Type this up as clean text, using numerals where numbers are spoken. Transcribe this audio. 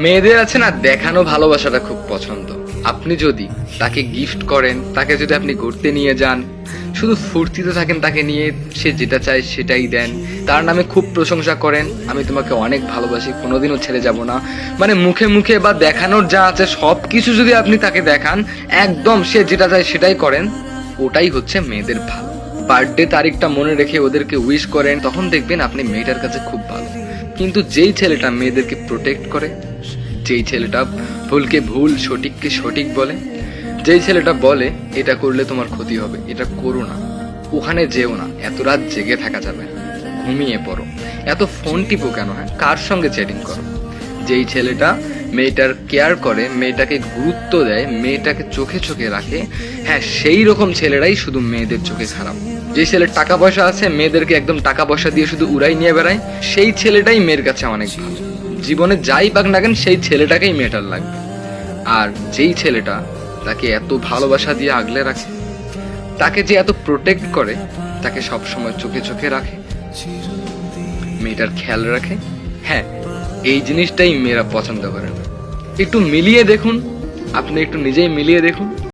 মেয়েদের আছে না দেখানো ভালোবাসাটা খুব পছন্দ। আপনি যদি তাকে গিফট করেন, তাকে যদি আপনি ঘুরতে নিয়ে যান, শুধু ফুর্তিতে থাকেন তাকে নিয়ে, সে যেটা চায় সেটাই দেন, তার নামে খুব প্রশংসা করেন, আমি তোমাকে অনেক ভালোবাসি, কোনোদিনও ছেড়ে যাব না, মানে মুখে মুখে বা দেখানোর যা আছে সব কিছু যদি আপনি তাকে দেখান, একদম সে যেটা চায় সেটাই করেন, ওটাই হচ্ছে মেয়েদের ভালো। বার্থডে তারিখটা মনে রেখে ওদেরকে উইশ করেন, তখন দেখবেন আপনি মেয়েটার কাছে খুব ভালো। কিন্তু যেই ছেলেটা মেয়েদেরকে প্রোটেক্ট করে, যেই ছেলেটা ভুলকে ভুল সঠিককে সঠিক বলে, যেই ছেলেটা বলে এটা করলে তোমার ক্ষতি হবে, এটা করো না, ওখানে যেও না, এত রাত জেগে থাকা যাবে না, ঘুমিয়ে পড়ো, এত ফোন টিপো কেন, হ্যাঁ কার সঙ্গে চ্যাটিং করো, যেই ছেলেটা মেয়েটার কেয়ার করে, মেয়েটাকে গুরুত্ব দেয়, মেয়েটাকে চোখে চোখে রাখে, হ্যাঁ সেই রকম ছেলেরাই শুধু মেয়েদের চোখে খারাপ। যে ছেলের টাকা পয়সা আছে, মেয়েদেরকে একদম টাকা পয়সা দিয়ে শুধু উড়াই নিয়ে বেড়ায়, সেই ছেলেটাই মেয়ের কাছে অনেক ভালো। জীবনে যাই পাক না কেন সেই ছেলেটাকেই মেয়েটার লাগবে। আর যেই ছেলেটা তাকে এত ভালোবাসা দিয়ে আগলে রাখে, তাকে যে এত প্রোটেক্ট করে, তাকে সব সময় চোখে চোখে রাখে, মেয়েটার খেয়াল রাখে, হ্যাঁ এই জিনিসটাই মেয়েরা পছন্দ করে না। একটু মিলিয়ে দেখুন, আপনি একটু নিজেই মিলিয়ে দেখুন।